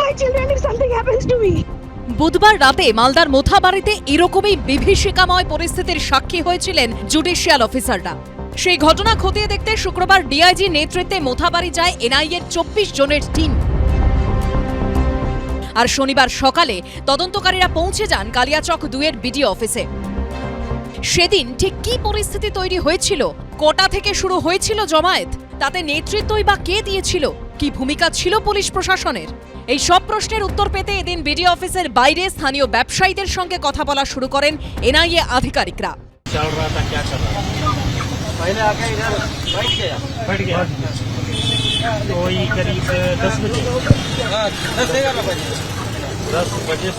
my children if something happens to me. বুধবার রাতে মালদার মোথাবাড়িতে এরকমই বিভীষিকাময় পরিস্থিতির সাক্ষী হয়েছিলেন জুডিশিয়াল অফিসাররা। সেই ঘটনা খতিয়ে দেখতে শুক্রবার ডিআইজি নেতৃত্বে মোথাবাড়ি যায় এনআইএর 24 জনের টিম। আর শনিবার সকালে তদন্তকারীরা পৌঁছে যান কালিয়াচক 2-এর বিডিও অফিসে। সেদিন ঠিক কি পরিস্থিতি তৈরি হয়েছিল, কটা থেকে শুরু হয়েছিল জমায়েত, তাতে নেতৃত্বই বা কে দিয়েছিল, কি ভূমিকা ছিল পুলিশ প্রশাসনের, এই সব প্রশ্নের উত্তর পেতে এদিন বিডিও অফিসের বাইরে স্থানীয় ব্যবসায়ীদের সঙ্গে কথা বলা শুরু করেন এনআইএ আধিকারিকরা।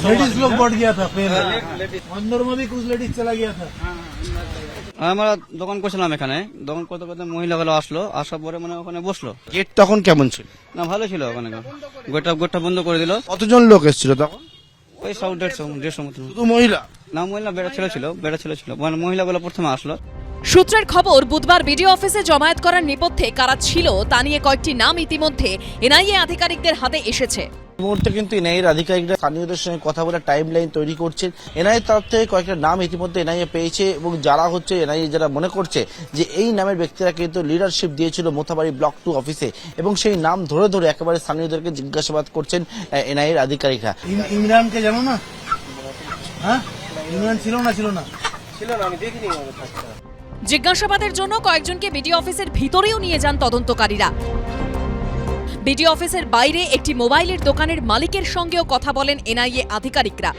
लेडीज लोग बढ़ गया था, फिर अंदर में भी कुछ लेडीज चला गया था। আমরা দোকান করছিলাম, এখানে দোকান করতে করতে মহিলাগুলো আসলো, আসার পরে মানে ওখানে বসলো। গেট তখন কেমন ছিল? না ভালো ছিল, ওখানে গোটা বন্ধ করে দিল। কতজন লোক এসেছিল তখন? ওই 150 মতো। শুধু মহিলা? না, মহিলা বেড়া ছেলে ছিল মানে মহিলাগুলো প্রথমে আসলো। সূত্রের খবর, বুধবার বিডিও অফিসে জমায়েত করার নেপথ্যে কারা ছিল তা নিয়ে কয়েকটি নাম ইতিমধ্যে এনআইএ আধিকারিকদের হাতে এসেছে। এই মুহূর্তে কিন্তু এনআইএর আধিকারিকরা স্থানীয়দের সঙ্গে কথা বলে টাইম লাইন তৈরি করছেন। এনআইএর তরফ থেকে কয়েকটা নাম ইতিমধ্যে এনআইএ পেয়েছে এবং যারা হচ্ছে এনআইএ যারা মনে করছে যে এই নামের ব্যক্তিরা কিন্তু লিডারশিপ দিয়েছিল মোথাবাড়ি ব্লক 2 অফিসে, এবং সেই নাম ধরে ধরে একেবারে স্থানীয়দেরকে জিজ্ঞাসাবাদ করছেন এনআইএর আধিকারিকরা। ইমরানকে জানো না? হ্যাঁ, ইমরান ছিল না? আমি দেখিনি। জিজ্ঞাসাবাদের জন্য কয়েকজনকে বিডিও অফিসের ভিতরেও নিয়ে যান তদন্তকারীরা। বিডিও অফিসের বাইরে একটি মোবাইলের দোকানের মালিকের সঙ্গেও কথা বলেন এনআইএ আধিকারিকরা।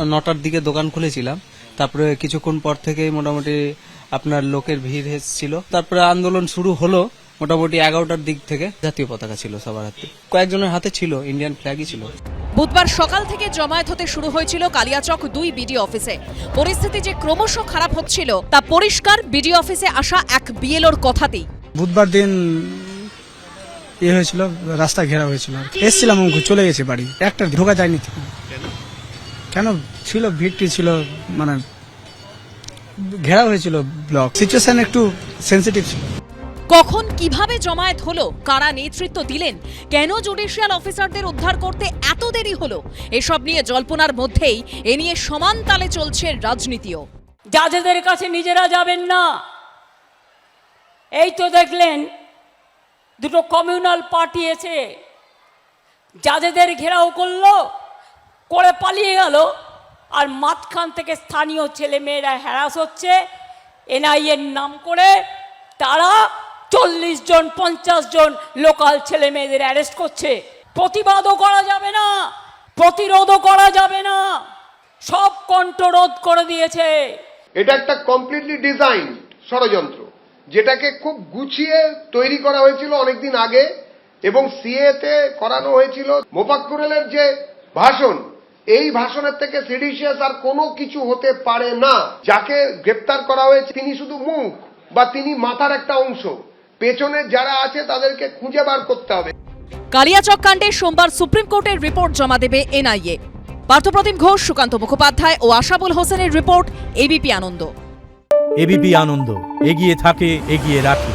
9টার দিকে দোকান খুলেছিলাম, তারপরে কিছুক্ষণ পর থেকে মোটামুটি আপনার লোকের ভিড় ছিল। তারপরে আন্দোলন শুরু হলো মোটামুটি 11টার দিক থেকে। জাতীয় পতাকা ছিল সবার হাতে, কয়েকজনের হাতে ছিল ইন্ডিয়ান ফ্ল্যাগই ছিল। বুধবার সকাল থেকে জমায়েত হতে শুরু হয়েছিল কালিয়াচক 2 বিডিও অফিসে। পরিস্থিতি যে ক্রমশ খারাপ হচ্ছিল তা পরিষ্কার বিডিও অফিসে আসা এক বিএলওর কথাতেই। বুধবার দিন হয়েছিল, রাস্তা ঘেরা হয়েছিল, এসছিলাম চলে গেছে বাড়ি, একটা ঢোকা যায়নি। কেন ছিল? ভিড়টি ছিল, মানে ঘেরা হয়েছিল ব্লক, সিচুয়েশন একটু সেন্সিটিভ ছিল। কখন কিভাবে জমায়েত হলো, কারা নেতৃত্ব দিলেন, কেন জুডিশিয়াল অফিসারদের উদ্ধার করতে এত দেরি হলো, এসব নিয়ে জল্পনার মধ্যেই এ নিয়ে সমান তালে চলছে রাজনীতিও। জাজেদের কাছে নিজেরা যাবেন না। এই তো দেখলেন দুটো কমিউনাল পার্টি এসে জাজেদের ঘেরাও করলো, করে পালিয়ে গেল, আর মাঝখান থেকে স্থানীয় ছেলে মেয়েরা হ্যারাস হচ্ছে এনআইএর নাম করে। তারা 40 জন 50 জন লোকাল ছেলে মেয়েদের অ্যারেস্ট করছে। প্রতিবাদও করা যাবে না, প্রতিরোধও করা যাবে না, সব কণ্ঠরোধ করে দিয়েছে। এটা একটা কমপ্লিটলি ডিজাইন ষড়যন্ত্র, যেটাকে খুব গুছিয়ে তৈরি করা হয়েছিল অনেকদিন আগে, এবং সিএতে করানো হয়েছিল। মোফাক্কুরের যে ভাষণ, এই ভাষণের থেকে সেডিশিয়াস আর কোনো কিছু হতে পারে না। যাকে গ্রেপ্তার করা হয়েছে তিনি শুধু মুখ বা তিনি মাথার একটা অংশ, পেছনে যারা আছে তাদেরকে খুঁজে বার করতে হবে। কালিয়াচক কাণ্ডে সোমবার সুপ্রিম কোর্টের রিপোর্ট জমা দেবে এনআইএ। পার্থপ্রতিম ঘোষ, সুকান্ত মুখোপাধ্যায় ও আশাবুল হোসেনের রিপোর্ট, এবিপি আনন্দ। এবিপি আনন্দ, এগিয়ে থাকে, এগিয়ে রাখে।